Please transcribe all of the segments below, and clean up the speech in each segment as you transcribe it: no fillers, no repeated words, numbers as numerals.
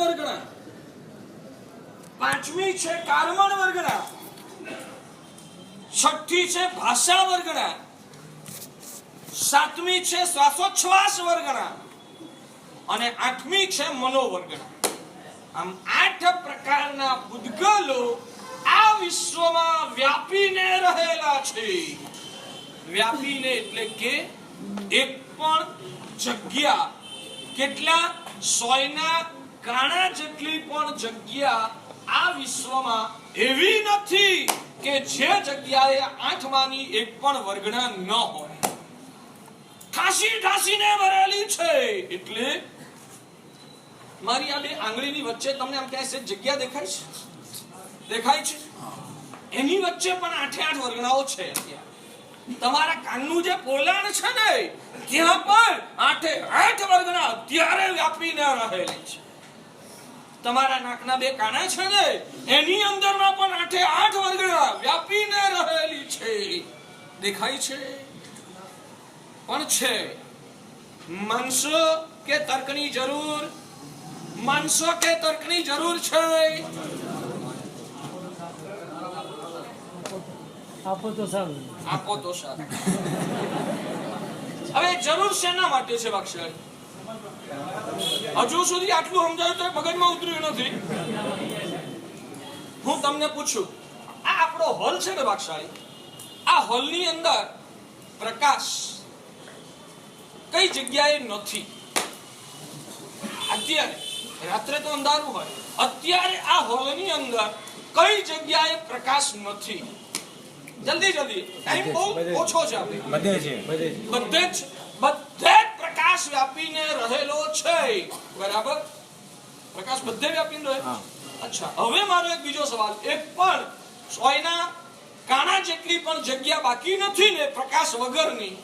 વર્ગના, પાંચમી છે કર્મણ વર્ગના, છઠ્ઠી છે ભાષા વર્ગના, સાતમી છે શ્વાસોચ્છ્વાસ વર્ગના અને આઠમી છે મનોવર્ગના. આમ 8 પ્રકારના પૂતગલો આ વિશ્વમાં વ્યાપીને રહેલા છે. વ્યાપીને એટલે કે એક પણ જગ્યા, કેટલા 100ના કાણા જેટલી પણ જગ્યા આ વિશ્વમાં એવી નથી કે જે જગ્યાએ 8 માંની એક પણ વર્ગના ન હોય. ઠાસી ઠાસીને ભરેલી છે. એટલે મારી આ બે આંગળીની વચ્ચે તમને આમ ક્યાંય જગ્યા દેખાય છે? દેખાય છે? એની વચ્ચે પણ 8 વર્ગણાઓ છે. તમારા કાનનું જે પોલાણ છે ને ત્યાં પણ 8 વર્ગણા અત્યારે વ્યાપીને રહેલી છે. તમારા નાકના બે કાણા છે ને એની અંદરમાં પણ 8 વર્ગણા વ્યાપીને રહેલી છે. દેખાય છે? પણ છે. માનસો કે તર્કની જરૂર? માનસો કે તર્કની જરૂર છે? આપો તો સારું. આપો તો સારું. હવે જરૂર શેના માટે છે વાક્ષાળી? હજુ સુધી આટલું સમજાયું તો મગજમાં ઉતર્યું નથી. હું તમને પૂછું, આ આપણો હોલ છે ને વાક્ષાળી, આ હોલની અંદર પ્રકાશ કઈ જગ્યાએ નથી? અત્યારે રાત્રે તો અંધારું હોય, અત્યારે આ હોલની અંદર કઈ જગ્યાએ પ્રકાશ નથી? જલ્દી જલ્દી, ટાઈમ બહુ ઓછો છે. બધે જ પ્રકાશ વ્યાપીને રહેલો છે. બરાબર? પ્રકાશ બધે વ્યાપીને રહે. અચ્છા, હવે મારો એક બીજો સવાલ, એક પણ 100ના કાણા જેટલી પણ જગ્યા બાકી નથી ને પ્રકાશ વગરની?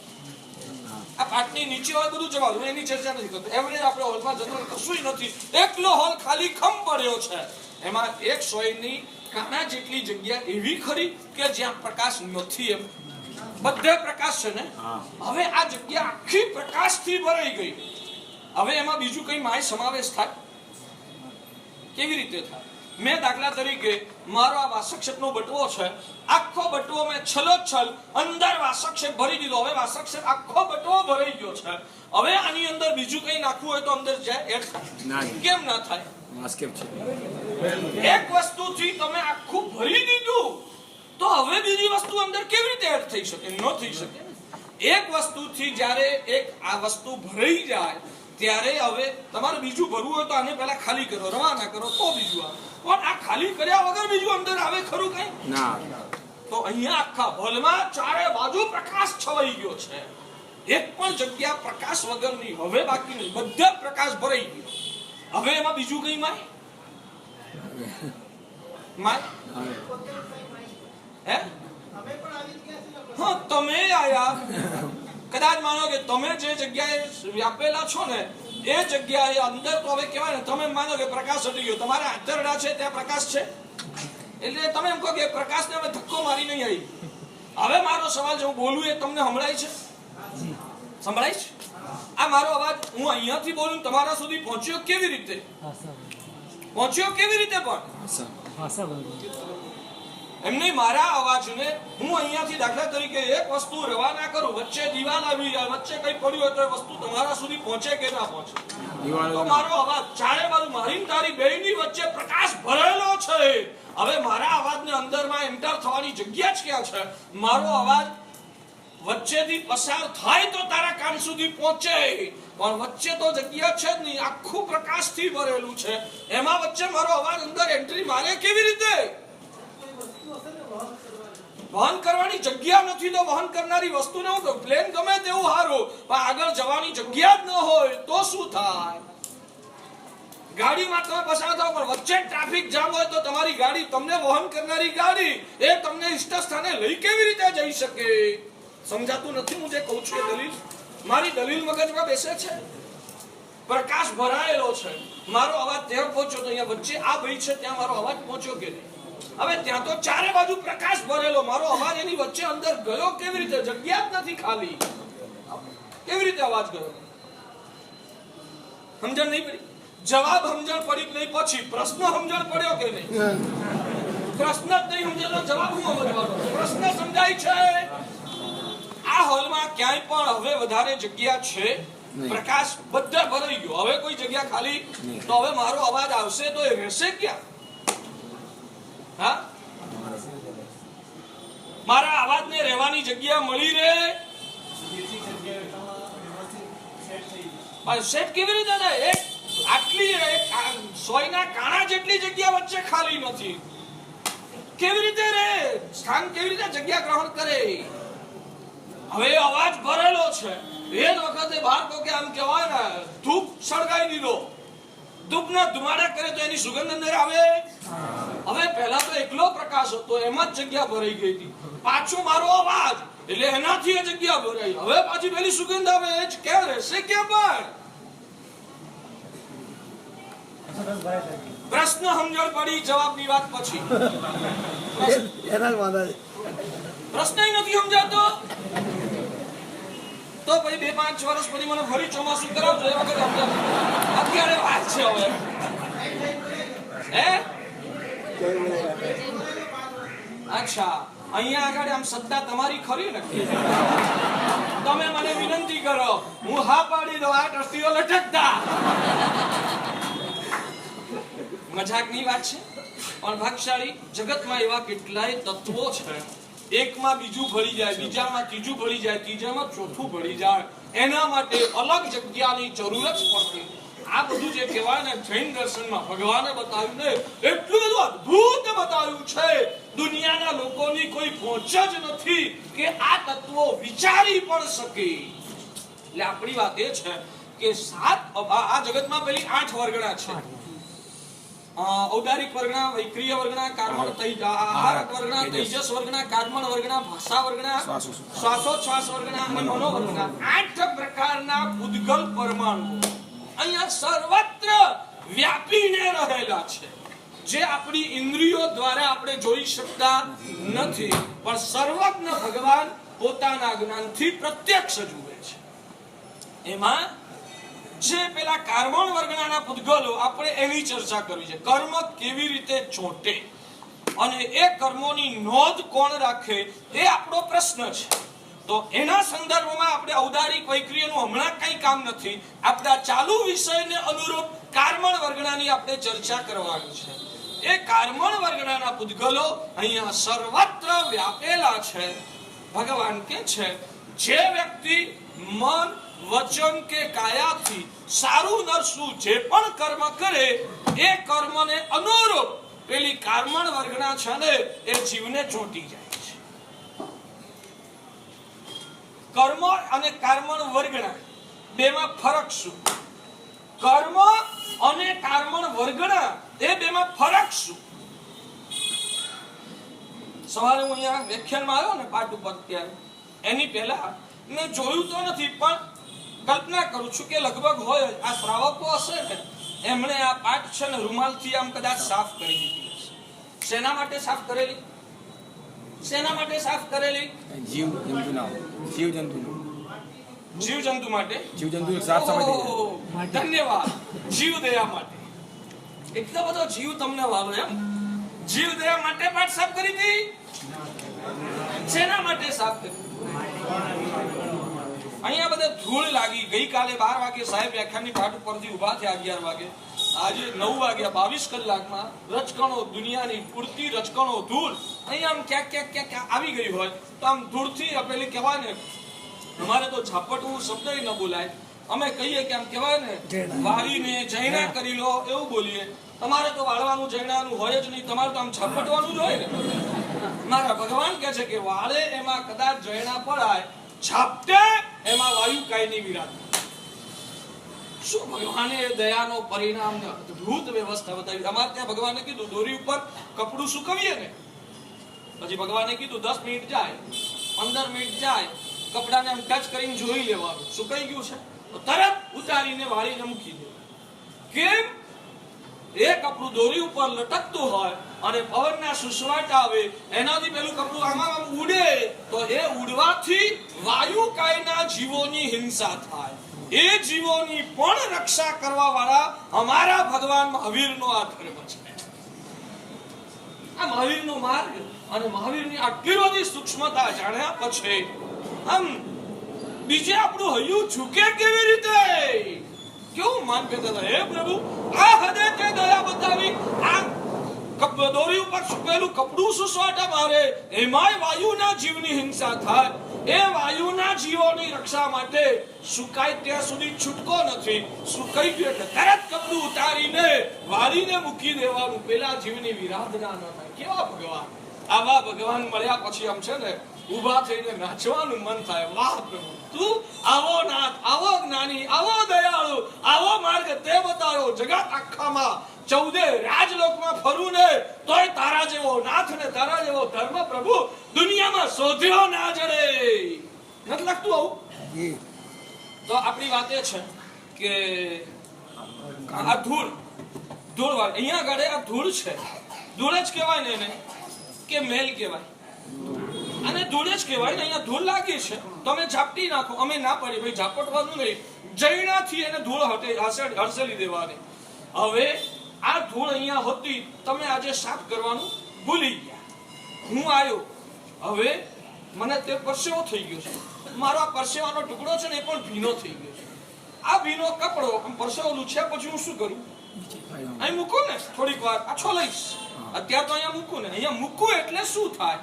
આ પાટની નીચે હોય બધું જવા દો, એની ચર્ચા નથી કરતો. એવરેજ આપણે હોલમાં જતો કશું નથી, એકલો હોલ ખાલી ખમ પડ્યો છે. એમાં એક 100ની કાણા જેટલી જગ્યા એવી ખરી કે જ્યાં પ્રકાશ નથી? એમ બધે પ્રકાશ છે ને. હવે આ જગ્યા આખી પ્રકાશથી ભરાઈ ગઈ. હવે એમાં બીજું કઈ માય સમાવેશ થાય? કેવી રીતે થાય? મેં દાખલા તરીકે મારો આ વાસક્ષેપનો બટવો છે, આખો બટવો મેં છલોછલ અંદર વાસક્ષેપ ભરી દીધો. હવે વાસક્ષેપ આખો બટવો ભરાઈ ગયો છે. હવે આની અંદર બીજું કઈ નાખવું હોય તો અંદર જાય? કેમ ના થાય? એક વસ્તુથી તમે આખું ભરી દીધું તો હવે બીજી વસ્તુ અંદર કેવી રીતે એડ થઈ શકે? ન થઈ શકે. એક વસ્તુથી જ્યારે એક આ વસ્તુ ભરાઈ જાય ત્યારે હવે તમારે બીજું ભરવું હોય તો આને પહેલા ખાલી કરો, રવાના કરો તો બીજું આવે. પણ આ ખાલી કર્યા વગર બીજું અંદર આવે ખરું કઈ? ના. તો અહીંયા આખા હોલમાં ચારે બાજુ પ્રકાશ છવાઈ ગયો છે. એક પણ જગ્યા પ્રકાશ વગરની હવે બાકી નહીં, બધે પ્રકાશ ભરાઈ ગયો. હવે એમાં બીજું કઈ માય? હે? હા, તમે આયા. કદાચ માનો કે તમે જે જગ્યાએ વ્યાપેલા છો ને એ જગ્યાએ અંદર તો હવે કહેવાય ને, તમે માનો કે પ્રકાશ હટી ગયો, તમારા આંતરડા છે ત્યાં પ્રકાશ છે, એટલે તમે એમ કહો કે પ્રકાશને અમે ધક્કો મારી નહીં આવી. હવે મારો સવાલ જે હું બોલું એ તમને સંભળાય છે? સંભળાય છે? આ મારો અવાજ હું અહીંયાથી બોલું તમારા સુધી પહોંચ્યો કેવી રીતે? પહોંચ્યો કેવી રીતે? પણ એમ નહીં, મારા અવાજને હું અહીંયાથી દાખલા તરીકે એક વસ્તુ રવાના કરું, વચ્ચે દીવાલ આવી જાય, વચ્ચે કઈ પડ્યું હોય તો એ વસ્તુ તમારા સુધી પહોંચે કે ના પહોંચે? તો મારો અવાજ ચારે બાજુ મારી તારી બેયની વચ્ચે પ્રકાશ ભરેલો છે. હવે મારા અવાજને અંદરમાં એન્ટર થવાની જગ્યા જ ક્યાં છે? મારો અવાજ વચ્ચેથી પસાર થાય તો તારા કાન સુધી પહોંચે, પણ વચ્ચે તો જગ્યા છે જ નહીં, આખું પ્રકાશથી ભરેલું છે. એમાં વચ્ચે મારો અવાજ અંદર એન્ટ્રી મારે કેવી રીતે? વહન કરવાની જગ્યા નથી તો વહન કરનારી વસ્તુ ન હોય. પ્લેન ગમે તેવું સારું, પણ આગળ જવાની જગ્યા જ ન હોય તો શું થાય? ગાડીમાં તમે પસાર થાવ પણ વચ્ચે ટ્રાફિક જામ હોય તો તમારી ગાડી, તમને વહન કરનારી ગાડી એ તમને ઇષ્ટ સ્થાને લઈ કેવી રીતે જઈ શકે? સમજાતું નથી હું જે કહું છું એ દલીલ? મારી દલીલ મગજમાં બેસે છે? પ્રકાશ ભરાયેલો છે, મારો અવાજ ત્યાં પહોંચ્યો તો અહીંયા વચ્ચે આ ભાઈ છે ત્યાં મારો અવાજ પહોંચ્યો કે નહીં? હવે ત્યાં તો ચારે બાજુ પ્રકાશ ભરેલો, મારો અવાજ એની વચ્ચે અંદર ગયો કેવી રીતે? જગ્યા જ નથી ખાલી, કેવી રીતે અવાજ ગયો? સમજણ નહીં પડી? જવાબ સમજણ પડી કે નહીં, પછી પ્રશ્ન સમજણ પડ્યો કે નહીં? પ્રશ્ન જ નહીં સમજાતો જવાબ હું સમજવાનો? પ્રશ્ન સમજાય છે? આ હોલમાં ક્યાંય પણ હવે વધારે જગ્યા છે? પ્રકાશ બધે ભરાઈ ગયો, હવે કોઈ જગ્યા ખાલી? તો હવે મારો અવાજ આવશે તો એ રહેશે ક્યાં? હા, મારા અવાજને રહેવાની જગ્યા મળી રહે? સેટ કેવી રીતે થાય? એક આટલી સોયના કાણા જેટલી જગ્યા વચ્ચે ખાલી નથી. કેવી રીતે રહે? સ્થાન કેવી રીતે જગ્યા ગ્રહણ કરે? હવે અવાજ ભરેલો છે, એ જ વખતે બહાર તો કે આમ કહેવાય ને ધૂપ સળગાવી દીધો, ધૂપના ધુમાડા કરે તો એની સુગંધ અંદર આવે? હવે પહેલા તો એકલો પ્રકાશ હતો, એમાં જ જગ્યા ભરાઈ ગઈ હતી. પાછો મારો અવાજ એટલે એનાથી એ જગ્યા ભરાઈ. હવે પાછી પેલી સુગંધ આવે, એ જ ક્યાં રહેશે? ક્યાં પણ પ્રશ્ન સમજણ પડી, જવાબની વાત પછી. પ્રશ્ન નથી સમજાતો તો ભાઈ 2-5 વર્ષ પછી મને ફરી ચોમાસું કરાવજો, એ વખત અત્યારે વાત છે. હવે હે અચ્છા, અહીંયા આગળ આમ સત્તા તમારી ખરી ને? તમે મને વિનંતી કરો, હું હા પાડી દઉં, આ ટ્રસ્ટીઓ લટકતા. મજાકની વાત છે, પણ ભાગશાળી જગતમાં એવા કેટલાય તત્વો છે, એકમાં બીજું ભળી જાય, બીજામાં ત્રીજું ભળી જાય, ત્રીજામાં ચોથું ભળી જાય. એના માટે અલગ જગ્યાની જરૂર જ પડતી. આ બધું જે કહેવાય ને જૈન દર્શનમાં ભગવાને બતાવ્યું ને, એટલું બધું અદ્ભુત બતાવ્યું છે, દુનિયાના લોકોની કોઈ પહોંચ જ નથી કે આ તત્વો વિચારી પણ શકે. એટલે આપણી વાત એ છે કે આ જગતમાં પેલી 8 વર્ગણા છે: ઔદારિક વર્ગના, વૈક્રિય વર્ગના, કર્મણ આહારક વર્ગના, તેજસ વર્ગના, કર્મણ વર્ગના, ભાષા વર્ગના, શ્વાસોચ્છ્વાસ વર્ગના અને મનો વર્ગના. 8 પ્રકારના પૂદગલ પરમાણુ અહીંયા સર્વત્ર વ્યાપીને રહેલા છે, જે આપણી ઇન્દ્રિયો દ્વારા આપણે જોઈ શકતા નથી, પણ સર્વજ્ઞ ભગવાન પોતાના જ્ઞાનથી પ્રત્યક્ષ જુએ છે. એમાં જે પેલા કર્મણ વર્ગના પૂદગલો, આપણે એની ચર્ચા કરવી છે. કર્મ કેવી રીતે ચોંટે અને એ કર્મોની નોંધ કોણ રાખે, એ આપણો પ્રશ્ન છે. તો એના સંદર્ભમાં આપણે ઔદારિક વૈક્રિયનું હમણાં કઈ કામ નથી, આપણા ચાલુ વિષયને અનુરૂપ કર્મણ વર્ગનાની આપણે ચર્ચા કરવાની છે. એ કર્મણ વર્ગના પૂદગલો અહીંયા સર્વત્ર વ્યાપેલા છે. ભગવાન કે છે, જે વ્યક્તિ મન, વચન કે કાયાથી સારું નરસું જે પણ કર્મ કરે, એ કર્મને અનુરૂપ પેલી કર્મણ વર્ગના છે ને એ જીવને ચોંટી જાય છે. કર્મ અને કર્મણ વર્ગના બેમાં ફરક શું? કર્મ અને કર્મણ વર્ગના એ બેમાં ફરક શું? સવારે હું અહીંયા વ્યાખ્યાનમાં આવ્યો ને પાઠ ઉપર, ત્યારે એની પહેલા મેં જોયું તો નથી, પણ કલ્પના કરું છું કે લગભગ હોય. આ શ્રાવકો હશે ને, એમણે આ પાઠ છે ને રૂમાલથી આમ કદાચ સાફ કરી દીધી હશે. શેના માટે સાફ કરેલી? શેના માટે સાફ કરેલી? જીવ જંતુ માટે. ધન્યવાદ. જીવ દયા માટે. એટલો બધો જીવ તમને વાલો એમ? જીવ દયા માટે પાઠ સાફ કરી હતી? શેના માટે સાફ કરી? અહીંયા બધે ધૂળ લાગી. ગઈકાલે 12 વાગે સાહેબ વ્યાખ્યાનની પાઠ ઉપરથી ઉભા થયા, 11 વાગે. આજે 9 વાગ્યા, 22 કલાકમાં રચકણો, દુનિયાની પૂરતી રચકણો ધૂળ અહીંયા આમ ક્યાંક આવી ગઈ હોય તો આમ ધૂળથી પેલી કહેવાય ને, અમારે તો ઝાપટવું શબ્દ ન બોલાય, અમે કહીએ કે આમ કહેવાય ને વાળીને જૈણા કરી લો એવું બોલીએ. તમારે તો વાળવાનું જૈણાનું હોય જ નહીં, તમારે તો આમ ઝાપટવાનું જ હોય ને. મારા ભગવાન કહે છે કે વાળે એમાં કદાચ જૈણા પડાય, ઝાપટે એમાં વાયુ કાયની વિરાટ. શું ભગવાને દયાનો પરિણામ ને અદ્ભુત વ્યવસ્થા બતાવી. અમારે ત્યાં ભગવાને કીધું દોરી ઉપર કપડું સુકવીએ ને, પછી ભગવાને કીધું 10 મિનિટ જાય, 15 મિનિટ જાય, કપડાને આમ ટચ કરીને જોઈ લેવાનું સુકાઈ ગયું છે તો તરત ઉતારીને વાળીને મૂકી દે. કેમ? એ કપડું દોરી ઉપર લટકતું હોય અને પવનના સુસવાટ આવે, એનાથી પેલું કપડું આમાં ઉડે તો એ ઉડવાથી વાયુ કાયના જીવોની હિંસા થાય. એ જીવોની પણ રક્ષા કરવા વાળા અમારા ભગવાન મહાવીરનો આ ધર્મ છે. આ મહાવીરનો માર્ગ અને મહાવીરની આટલી બધી સૂક્ષ્મતા જાણ્યા પછી આમ બીજે આપણું હૈયું ઝૂકે કેવી રીતે? કેવું માન કહેતા હતા, હે પ્રભુ આ હદે તે દયા બતાવી, આ દોરી ઉપર સુકેલું કપડું સુસવાટા મારે, એમાંય વાયુના જીવની હિંસા થાય. એ વાયુના જીવોની રક્ષા માટે સુકાય ત્યાં સુધી છૂટકો નથી. સુકાઈ ગયું એટલે તરત કપડું ઉતારીને વાળીને મૂકી દેવાનું, પેલા જીવની વિરાધના ન થાય. કેવા ભગવાન! આવા ભગવાન મળ્યા પછી આમ છે ને ઉભા થઈને નાચવાનું મન થાય. વાહ પ્રભુ, તું આવો નાથ, આવો જ્ઞાની, આવો દયાળુ, આવો માર્ગ તે બતાવ્યો. જગત આખામાં 14 રાજલોકમાં ફરું ને તોય તારા જેવો નાથ ને તારા જેવો ધર્મ પ્રભુ દુનિયામાં શોધ્યો ના જડે. નથી લાગતું આવું? તો આપણી વાત એ છે કે આ ધૂળ અહીંયા આગળ આ ધૂળ છે. ધૂળ જ કહેવાય ને એને, કે મેલ કહેવાય, અને ધૂળ જ કહેવાય ને. અહીંયા ધૂળ લાગી છે, તમે ઝાપટી નાખો. અમે ના પડી ભાઈ, ઝાપટવાનું નહીં, જૈણાથી એને ધૂળ હડસેલી દેવાની. હવે આ ધૂળ અહીંયા હતી, તમે આજે સાફ કરવાનું ભૂલી ગયા. હું આવ્યો, હવે મને તે પરસેવો થઈ ગયો છે. મારો આ પરસેવાનો ટુકડો છે ને એ પણ ભીનો થઈ ગયો છે. આ ભીનો કપડો આમ પરસેવો લૂછ્યા પછી હું શું કરું? અહીં મૂકું ને થોડીક વાર, આછો લઈશ. અત્યારે તો અહીંયા મૂકું ને, અહીંયા મૂકું એટલે શું થાય?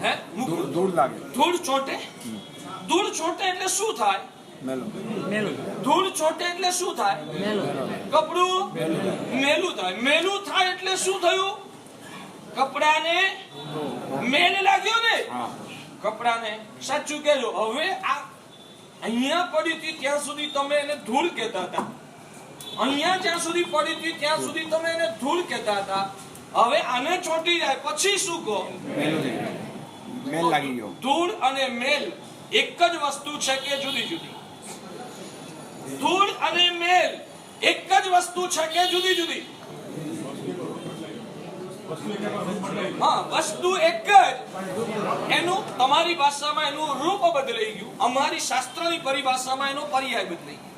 હે ધૂળ લાગે, ધૂળ ચોંટે. ધૂળ ચોંટે એટલે શું થાય? ધૂળ ચોંટે એટલે શું થાય? કપડું મેલું થાય. મેલું થાય એટલે શું થયું? કપડાને મેલ લાગ્યો ને. કપડાને સાચું કહેજો. હવે આ અહીંયા પડી હતી ત્યાં સુધી તમે એને ધૂળ કહેતા હતા. અહીંયા જ્યાં સુધી પડી હતી ત્યાં સુધી તમે એને ધૂળ કહેતા હતા. હવે આને ચોંટી જાય પછી શું કહો? મેલ લાગી ગયો. ધૂળ અને મેલ એક જ વસ્તુ છે કે જુદી જુદી? ધૂળ અને મેલ એક જ વસ્તુ છે કે જુદી જુદી? હા, વસ્તુ એક જ. એનું તમારી ભાષામાં એનું રૂપ બદલાઈ ગયું, અમારી શાસ્ત્રની પરિભાષામાં એનો પર્યાય બદલાઈ ગયો.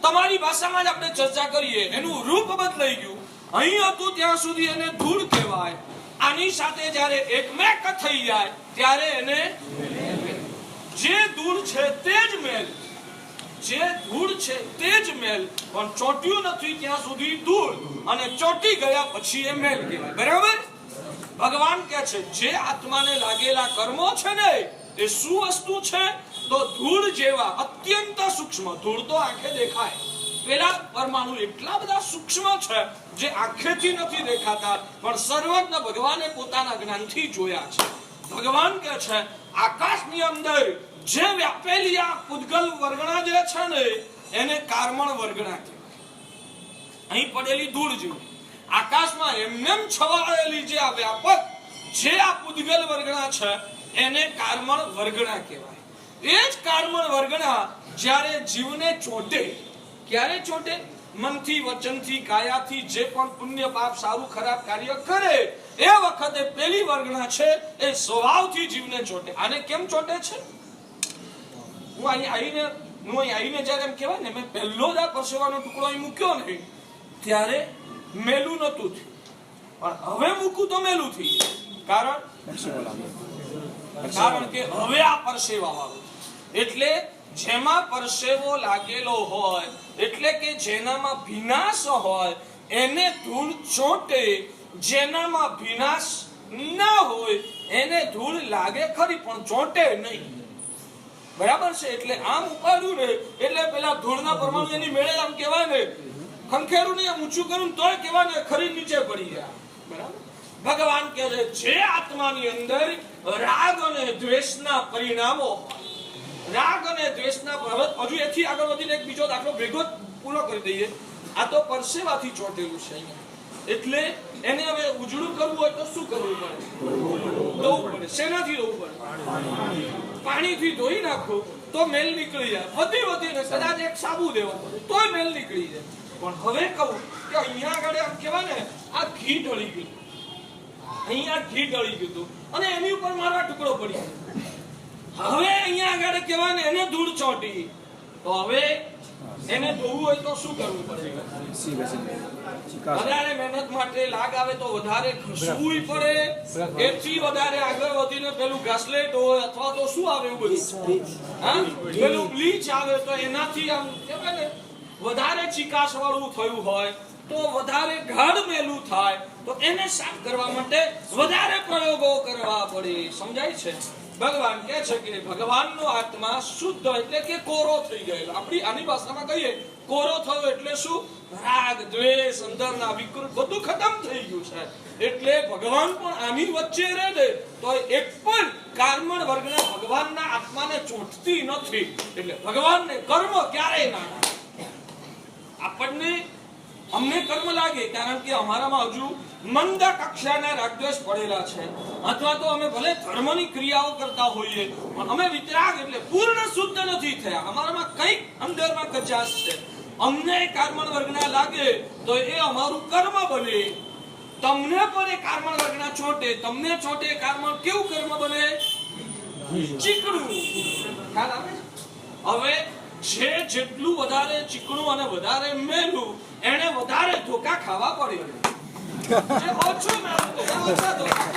તમારી ભાષામાં જ આપણે ચર્ચા કરીએ, એનું રૂપ બદલાઈ ગયું. અહીં હતું ત્યાં સુધી એને ધૂળ કહેવાય. આની સાથે જ્યારે એકમેક થઈ જાય ત્યારે એને જે ધૂળ છે તે જ મેલ, જે ધૂળ છે તે જ મેલ. પણ ચોંટ્યું નથી ત્યાં સુધી ધૂળ, અને ચોંટી ગયા પછી એ મેલ કહેવાય. બરાબર? ભગવાન કહે છે જે આત્માને લાગેલા કર્મો છે ને એ શું વસ્તુ છે? તો ધૂળ જેવા અત્યંત સૂક્ષ્મ. ધૂળ તો આંખે દેખાય, પેલા પરમાણુ એટલા બધા સૂક્ષ્મ છે જે આંખેથી નથી દેખાતા, પણ સર્વજ્ઞ ભગવાને પોતાના જ્ઞાનથી જોયા છે. ભગવાન કહે છે આકાશની અંદર જે વ્યાપેલી આ પૂદગલ વર્ગણા જે છે ને એને કારમણ વર્ગણા કહેવાય. અહીં પડેલી ધૂળ જેવી આકાશમાં એમનેમ છવાયેલી જે આ વ્યાપક જે આ પૂદગલ વર્ગણા છે એને કારમણ વર્ગણા કહેવાય. એ જ કારમણ વર્ગણા જ્યારે જીવને ચોંટે, ક્યારે ચોંટે? મનથી, વચનથી, કાયાથી જે પણ પુણ્ય પાપ સારું ખરાબ કાર્ય કરે એ વખતે પેલી વર્ગણા છે એ સ્વભાવથી જીવને ચોંટે. આને કેમ ચોંટે છે? હું અહીં આવીને જયારે એમ કહેવાય ને મેં પહેલો જ આ પરસેવાનો ટુકડો અહીં મૂક્યો ને ત્યારે મેલું નતું થયું, પણ હવે મૂકું તો મેલું થઈ ગયું. કારણ કે હવે આ પરસેવા વાળું, એટલે જેમાં પરસેવો લાગેલો હોય એટલે કે જેનામાં ભીનાશ હોય એને ધૂળ ચોંટે, જેનામાં ભીનાશ ના હોય એને ધૂળ લાગે ખરી પણ ચોંટે નહીં. બરાબર છે? એટલે આમ ઉપાડ્યું ને એટલે પેલા ધૂળના પરમાણુ એની મેળે આમ કહેવાય ને ખંખેરું ને ઊંચું કરું તોય કહેવાય ને ખરી નીચે પડી ગયા. બરાબર? ભગવાન કહે છે જે આત્માની અંદર રાગ અને દ્વેષના પરિણામો, રાગ અને દ્વેષના, હજુ એથી આગળ વધીને એક બીજો દાખલો ભેગો પૂરો કરી દઈએ. આ તો પરસેવાથી ચોંટેલું છે અહીંયા, એટલે એને હવે ઉજળું કરવું હોય તો શું કરવું પડે? ધોવું પડે. શેનાથી ધોવું પડે? પાણીથી ધોઈ નાખો તો મેલ નીકળી જાય. વધીને કદાચ એક સાબુ દેવો તોય મેલ નીકળી જાય. પણ હવે કહું કે અહીંયા આગળ આમ કહેવાય ને આ ઘી ઢળી ગયું, અહીંયા ઘી ઢળી ગયું અને એની ઉપર મારો ટુકડો પડી ગયો. હવે અહીંયા આગળ કહેવાય ને એને ધૂળ ચોંટી, તો હવે એને ધોવું હોય તો શું કરવું પડે? વધારે મહેનત માટે લાગ આવે તો વધારે ઘસવું પડે, એથી વધારે આગળ વધીને પેલું ઘાસલેટ હોય અથવા તો શું આવે એવું બધું, હા, પેલું બ્લીચ આવે તો એનાથી આમ કહેવાય ને વધારે ચીકાશ વાળું થયું હોય તો વધારે ગાઢ મેલું થાય તો એને સાફ કરવા માટે વધારે પ્રયોગો કરવા પડે. સમજાય છે? ભગવાન કહે છે કે ભગવાનનો આત્મા શુદ્ધ એટલે કે કોરો થઈ ગયેલો. આપણી આની ભાષામાં કહીએ કોરો થયો એટલે શું? રાગ, દ્વેષ, અંદરના વિકૃત બધું ખતમ થઈ ગયું છે. એટલે ભગવાન પણ આની વચ્ચે રહે ને તો એક પણ કર્મણ વર્ગના ભગવાનના આત્માને ચોંટતી નથી. એટલે ભગવાનને કર્મ ક્યારેય ના આપણને અમને કર્મ લાગે કારણ કે અમારામાં હજુ મંદ કક્ષાના રાગદ્વેષ પડેલા છે, અથવા તો અમે ભલે ધર્મની ક્રિયાઓ કરતા હોઈએ પણ અમે વિતરાગ એટલે પૂર્ણ શુદ્ધ નથી થયા. અમારામાં કંઈક અંદરમાં કચાશ છે. અમને કર્મણ વર્ગના લાગે તો એ અમારું કર્મ બને. તમને પણ એ કર્મણ વર્ગના ચોટે, તમને ચોટે કર્મણ કેવું કર્મ બને? ચીકણું. ખ્યાલ આવે? હવે જે જેટલું વધારે ચીકણું અને વધારે મેલું એને વધારે ધોકા ખાવા પડે. જે ઓછું મેલું એને ઓછા ધોકા.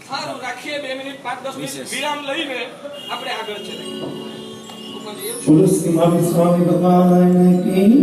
સારું, રાખીએ 2 મિનિટ 5-10 મિનિટ વિરામ લઈને આપણે આગળ ચલીએ. પુરુષ સ્વામી ભગવાન કી